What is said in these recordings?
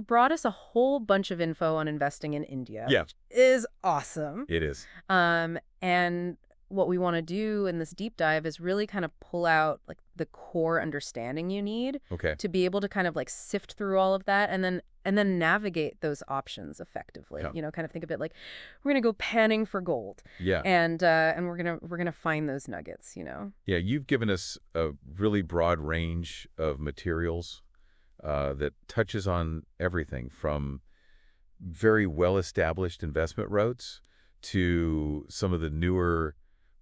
you've brought us a whole bunch of info on investing in India, Yeah, which is awesome. it is. And what we want to do in this deep dive is really kind of pull out like the core understanding you need Okay. to be able to kind of like sift through all of that and then navigate those options effectively. Yeah. Kind of think of it like we're gonna go panning for gold, Yeah. and we're gonna find those nuggets. Yeah, you've given us a really broad range of materials that touches on everything from very well-established investment routes to some of the newer,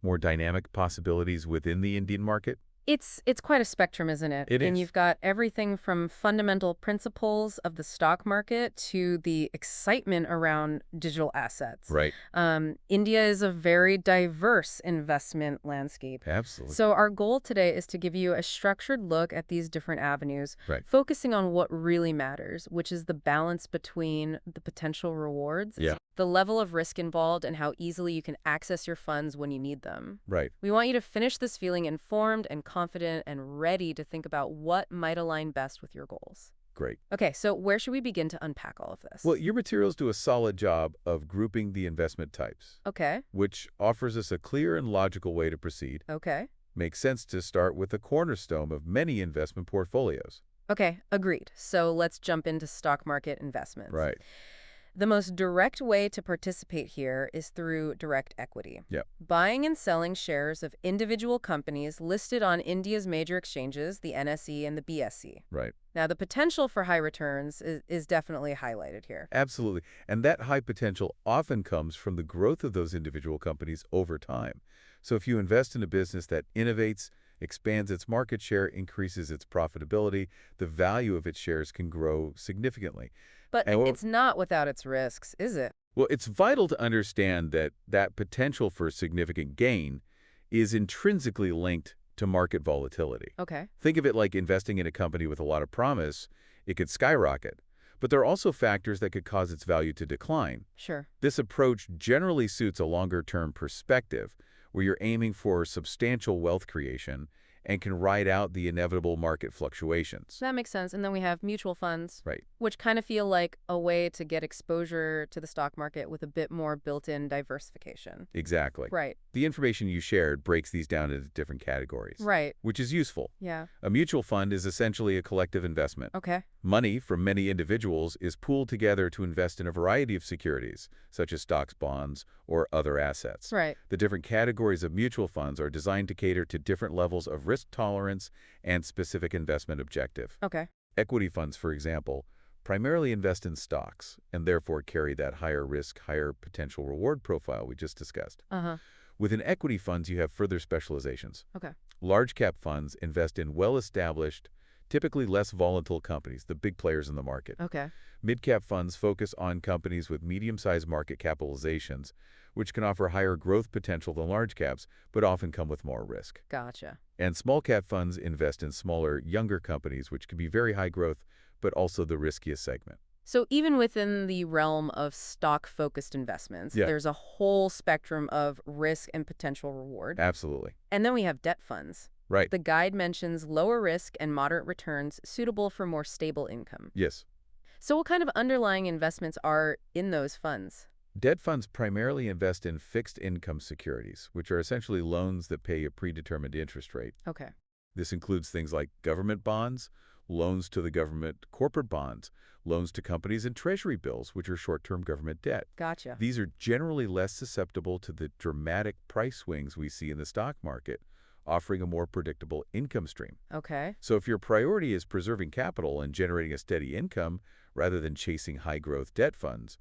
more dynamic possibilities within the Indian market. It's quite a spectrum, isn't it? It And is. you've got everything from fundamental principles of the stock market to the excitement around digital assets. Right. India is a very diverse investment landscape. Absolutely. So our goal today is to give you a structured look at these different avenues, Right. focusing on what really matters, which is the balance between the potential rewards, Yeah. the level of risk involved, and how easily you can access your funds when you need them. Right. We want you to finish this feeling informed and confident and ready to think about what might align best with your goals. Great. Okay, so where should we begin to unpack all of this? Well, your materials do a solid job of grouping the investment types, Okay, which offers us a clear and logical way to proceed. okay. Makes sense to start with the cornerstone of many investment portfolios. Okay, agreed. So let's jump into stock market investments. Right. The most direct way to participate here is through direct equity. Yep. Buying and selling shares of individual companies listed on India's major exchanges, the NSE and the BSE. Right. Now, the potential for high returns is definitely highlighted here. Absolutely. And that high potential often comes from the growth of those individual companies over time. So if you invest in a business that innovates, expands its market share, increases its profitability, the value of its shares can grow significantly. But And it's not without its risks, is it? well, it's vital to understand that that potential for significant gain is intrinsically linked to market volatility. Okay. Think of it like investing in a company with a lot of promise. It could skyrocket. But there are also factors that could cause its value to decline. Sure. This approach generally suits a longer-term perspective, where you're aiming for substantial wealth creation and can ride out the inevitable market fluctuations. That makes sense. And then we have mutual funds, Right. which kind of feel like a way to get exposure to the stock market with a bit more built-in diversification. Exactly. Right. The information you shared breaks these down into different categories, Right. which is useful. Yeah. A mutual fund is essentially a collective investment. Okay. Money from many individuals is pooled together to invest in a variety of securities, such as stocks, bonds, or other assets. Right. The different categories of mutual funds are designed to cater to different levels of risk tolerance and specific investment objective. Okay. Equity funds, for example, primarily invest in stocks and therefore carry that higher risk, higher potential reward profile we just discussed. Uh-huh. Within equity funds, you have further specializations. Okay. Large cap funds invest in well-established, typically less volatile companies, the big players in the market. Okay. Mid-cap funds focus on companies with medium-sized market capitalizations, which can offer higher growth potential than large caps, but often come with more risk. Gotcha. And small-cap funds invest in smaller, younger companies, which can be very high growth, but also the riskiest segment. So even within the realm of stock-focused investments, Yeah. there's a whole spectrum of risk and potential reward. Absolutely. And then we have debt funds. Right. The guide mentions lower risk and moderate returns suitable for more stable income. Yes. So what kind of underlying investments are in those funds? Debt funds primarily invest in fixed income securities, which are essentially loans that pay a predetermined interest rate. Okay. This includes things like government bonds, loans to the government, corporate bonds, loans to companies, and treasury bills, which are short-term government debt. Gotcha. These are generally less susceptible to the dramatic price swings we see in the stock market, offering a more predictable income stream. Okay. So if your priority is preserving capital and generating a steady income rather than chasing high-growth debt funds,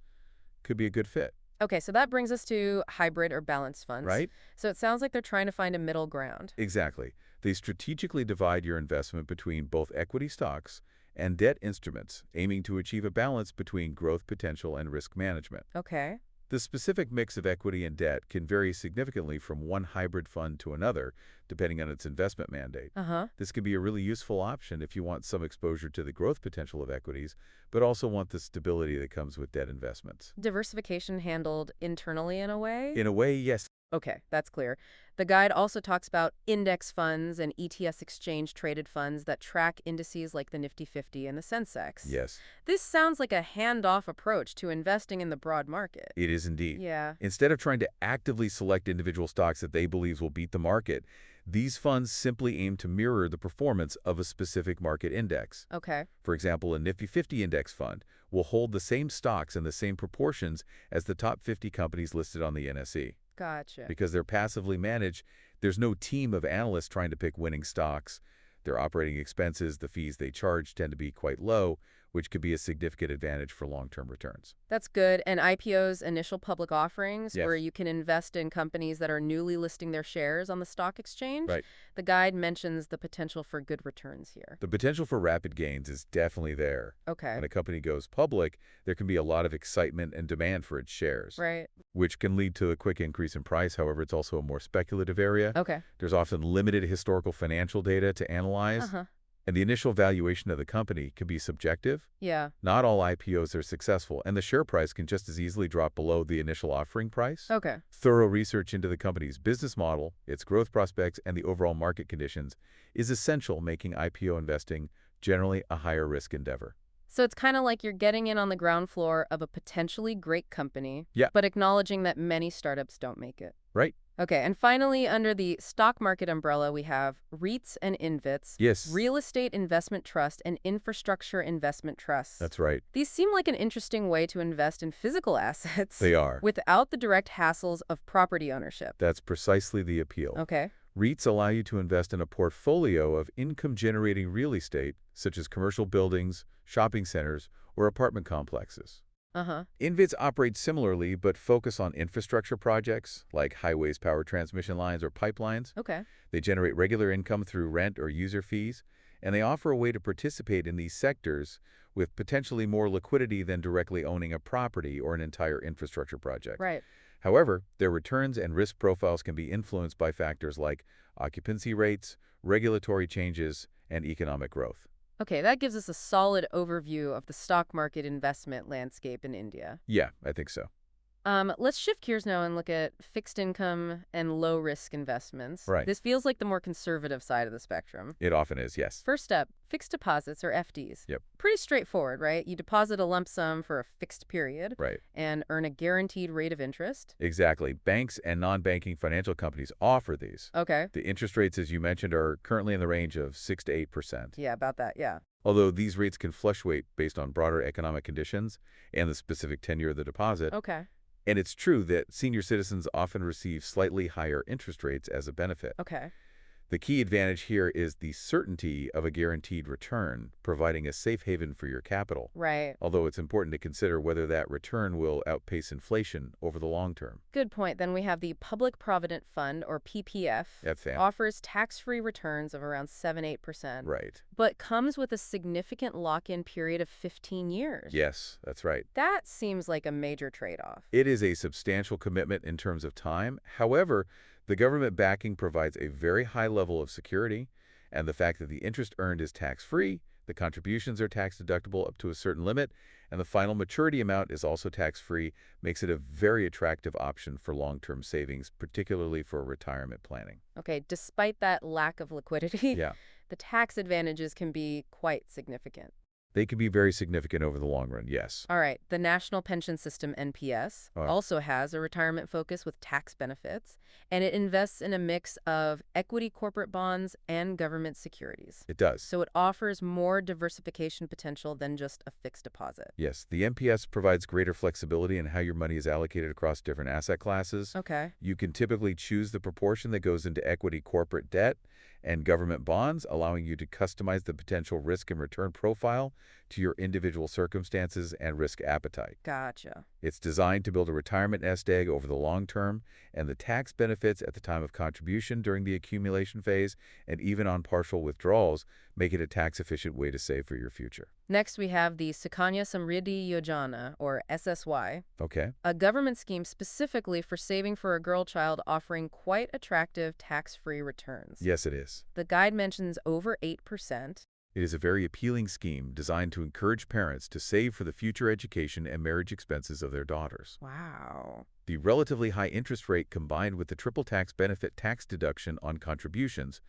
could be a good fit, Okay, so that brings us to hybrid or balanced funds. right? So it sounds like they're trying to find a middle ground. Exactly. They strategically divide your investment between both equity stocks and debt instruments, aiming to achieve a balance between growth potential and risk management. Okay. The specific mix of equity and debt can vary significantly from one hybrid fund to another, depending on its investment mandate. Uh-huh. This can be a really useful option if you want some exposure to the growth potential of equities, but also want the stability that comes with debt investments. Diversification handled internally in a way? In a way, yes. Okay, that's clear. The guide also talks about index funds and ETFs exchange-traded funds that track indices like the Nifty 50 and the Sensex. Yes, This sounds like a hands-off approach to investing in the broad market. it is indeed. Yeah, Instead of trying to actively select individual stocks that they believe will beat the market, these funds simply aim to mirror the performance of a specific market index. okay, For example, a Nifty 50 index fund will hold the same stocks in the same proportions as the top 50 companies listed on the NSE. gotcha. Because they're passively managed, there's no team of analysts trying to pick winning stocks. Their operating expenses, the fees they charge, tend to be quite low, which could be a significant advantage for long-term returns. That's good. And IPOs, initial public offerings, where Yes, you can invest in companies that are newly listing their shares on the stock exchange. right. The guide mentions the potential for good returns here. The potential for rapid gains is definitely there. Okay, When a company goes public, there can be a lot of excitement and demand for its shares, right. which can lead to a quick increase in price. However, it's also a more speculative area. Okay. There's often limited historical financial data to analyze, Uh-huh. and the initial valuation of the company can be subjective. Yeah. Not all IPOs are successful, and the share price can just as easily drop below the initial offering price. Okay. Thorough research into the company's business model, its growth prospects, and the overall market conditions is essential, making IPO investing generally a higher risk endeavor. So it's kind of like you're getting in on the ground floor of a potentially great company, Yeah, but acknowledging that many startups don't make it. right? Okay, and finally, under the stock market umbrella, we have REITs and INVITs, Yes, real estate investment trust and infrastructure investment trusts. that's right. These seem like an interesting way to invest in physical assets They are. without the direct hassles of property ownership. That's precisely the appeal. Okay. REITs allow you to invest in a portfolio of income-generating real estate, such as commercial buildings, shopping centers, or apartment complexes. Uh-huh. InvITs operate similarly, but focus on infrastructure projects like highways, power transmission lines, or pipelines. Okay. They generate regular income through rent or user fees, and they offer a way to participate in these sectors with potentially more liquidity than directly owning a property or an entire infrastructure project. Right. However, their returns and risk profiles can be influenced by factors like occupancy rates, regulatory changes, and economic growth. Okay, that gives us a solid overview of the stock market investment landscape in India. Yeah, I think so. Let's shift gears now and look at fixed income and low risk investments. Right. This feels like the more conservative side of the spectrum. It often is, yes. First up, fixed deposits or FDs. Yep. Pretty straightforward, right? You deposit a lump sum for a fixed period Right. and earn a guaranteed rate of interest. Exactly. Banks and non-banking financial companies offer these. Okay. The interest rates, as you mentioned, are currently in the range of 6 to 8%. Yeah, about that. Yeah. Although these rates can fluctuate based on broader economic conditions and the specific tenure of the deposit. Okay. And it's true that senior citizens often receive slightly higher interest rates as a benefit. Okay. The key advantage here is the certainty of a guaranteed return, providing a safe haven for your capital. Right. Although it's important to consider whether that return will outpace inflation over the long term. Good point. Then we have the Public Provident Fund, or PPF, FFAM. offers tax-free returns of around 7–8%, Right. but comes with a significant lock-in period of 15 years. Yes, that's right. That seems like a major trade-off. It is a substantial commitment in terms of time. However, the government backing provides a very high level of security, and the fact that the interest earned is tax-free, the contributions are tax-deductible up to a certain limit, and the final maturity amount is also tax-free makes it a very attractive option for long-term savings, particularly for retirement planning. Okay, despite that lack of liquidity, Yeah, the tax advantages can be quite significant. they can be very significant over the long run, yes. All right, the National Pension System, NPS, Uh, also has a retirement focus with tax benefits, and it invests in a mix of equity corporate bonds and government securities. It does. So it offers more diversification potential than just a fixed deposit. Yes, the NPS provides greater flexibility in how your money is allocated across different asset classes. Okay. You can typically choose the proportion that goes into equity corporate debt and government bonds, allowing you to customize the potential risk and return profile to your individual circumstances and risk appetite. Gotcha. It's designed to build a retirement nest egg over the long term, and the tax benefits at the time of contribution during the accumulation phase and even on partial withdrawals make it a tax-efficient way to save for your future. Next, we have the Sukanya Samriddhi Yojana, or SSY, Okay? a government scheme specifically for saving for a girl child offering quite attractive tax-free returns. Yes, it is. The guide mentions over 8%. It is a very appealing scheme designed to encourage parents to save for the future education and marriage expenses of their daughters. Wow. The relatively high interest rate combined with the triple tax benefit tax deduction on contributions,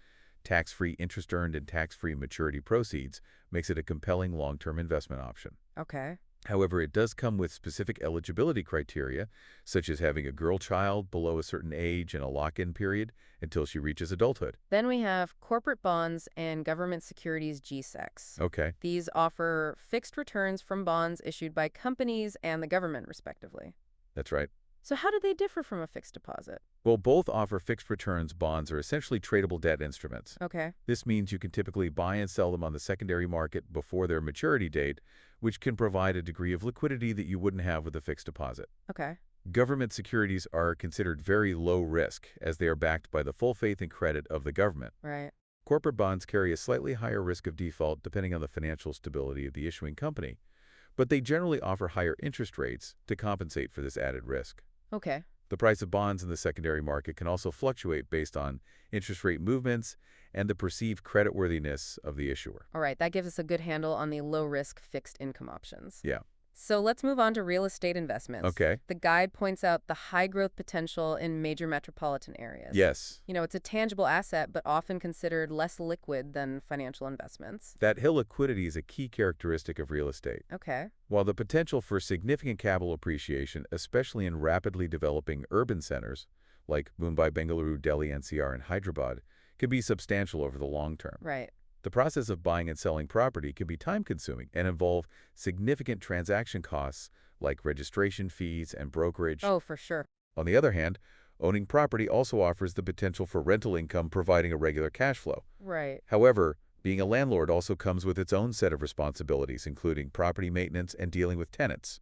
tax-free interest earned and tax-free maturity proceeds makes it a compelling long-term investment option. Okay. However, it does come with specific eligibility criteria, such as having a girl child below a certain age and a lock-in period until she reaches adulthood. Then we have corporate bonds and government securities GSECs. Okay, These offer fixed returns from bonds issued by companies and the government, respectively. that's right. So how do they differ from a fixed deposit? Well, both offer fixed returns. Bonds are essentially tradable debt instruments. Okay. This means you can typically buy and sell them on the secondary market before their maturity date, which can provide a degree of liquidity that you wouldn't have with a fixed deposit. Okay. Government securities are considered very low risk as they are backed by the full faith and credit of the government. Right. Corporate bonds carry a slightly higher risk of default depending on the financial stability of the issuing company, but they generally offer higher interest rates to compensate for this added risk. Okay. The price of bonds in the secondary market can also fluctuate based on interest rate movements and the perceived creditworthiness of the issuer. All right. That gives us a good handle on the low-risk fixed income options. Yeah. So let's move on to real estate investments. Okay. The guide points out the high growth potential in major metropolitan areas. Yes. It's a tangible asset, but often considered less liquid than financial investments. That illiquidity is a key characteristic of real estate. Okay. While the potential for significant capital appreciation, especially in rapidly developing urban centers like Mumbai, Bengaluru, Delhi, NCR, and Hyderabad, can be substantial over the long term. Right. The process of buying and selling property can be time-consuming and involve significant transaction costs like registration fees and brokerage. Oh, for sure. On the other hand, owning property also offers the potential for rental income providing a regular cash flow. Right. However, being a landlord also comes with its own set of responsibilities, including property maintenance and dealing with tenants.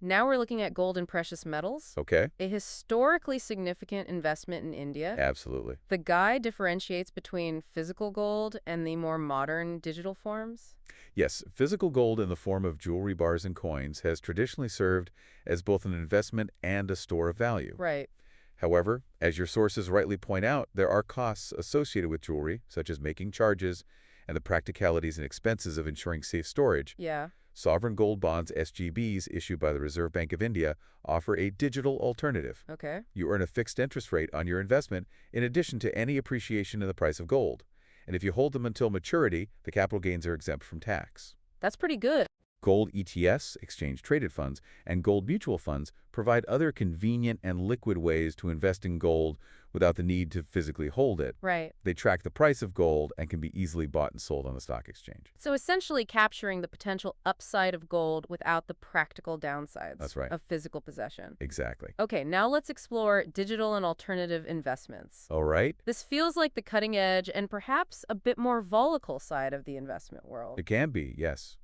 Now we're looking at gold and precious metals. Okay? A historically significant investment in India. Absolutely. The guide differentiates between physical gold and the more modern digital forms. Yes, physical gold in the form of jewelry bars and coins has traditionally served as both an investment and a store of value. Right. However, as your sources rightly point out, there are costs associated with jewelry, such as making charges and the practicalities and expenses of ensuring safe storage. Yeah. Sovereign gold bonds, SGBs, issued by the Reserve Bank of India, offer a digital alternative. Okay. You earn a fixed interest rate on your investment in addition to any appreciation in the price of gold. And if you hold them until maturity, the capital gains are exempt from tax. That's pretty good. Gold ETFs, exchange-traded funds, and gold mutual funds provide other convenient and liquid ways to invest in gold without the need to physically hold it. Right. They track the price of gold and can be easily bought and sold on the stock exchange. So essentially capturing the potential upside of gold without the practical downsides That's right. of physical possession. Exactly. Okay, now let's explore digital and alternative investments. All right. This feels like the cutting edge and perhaps a bit more volatile side of the investment world. It can be, yes.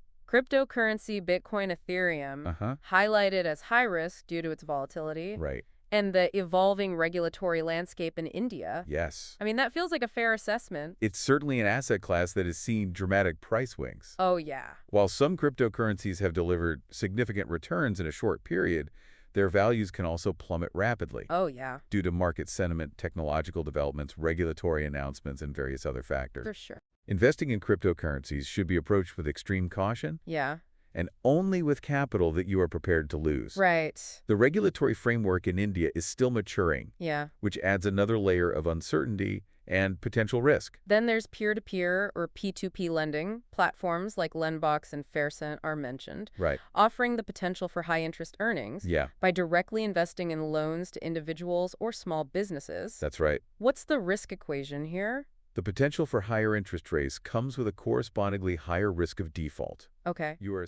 Cryptocurrency, Bitcoin, Ethereum, highlighted as high risk due to its volatility, Right. and the evolving regulatory landscape in India. Yes. I mean, that feels like a fair assessment. It's certainly an asset class that has seen dramatic price swings. Oh, yeah. While some cryptocurrencies have delivered significant returns in a short period, their values can also plummet rapidly Oh, yeah, due to market sentiment, technological developments, regulatory announcements, and various other factors. for sure. Investing in cryptocurrencies should be approached with extreme caution Yeah, and only with capital that you are prepared to lose. right. The regulatory framework in India is still maturing, Yeah. which adds another layer of uncertainty and potential risk. Then there's peer-to-peer or P2P lending. Platforms like Lendbox and Faircent are mentioned, Right. offering the potential for high-interest earnings Yeah, by directly investing in loans to individuals or small businesses. that's right. What's the risk equation here? The potential for higher interest rates comes with a correspondingly higher risk of default. Okay. You are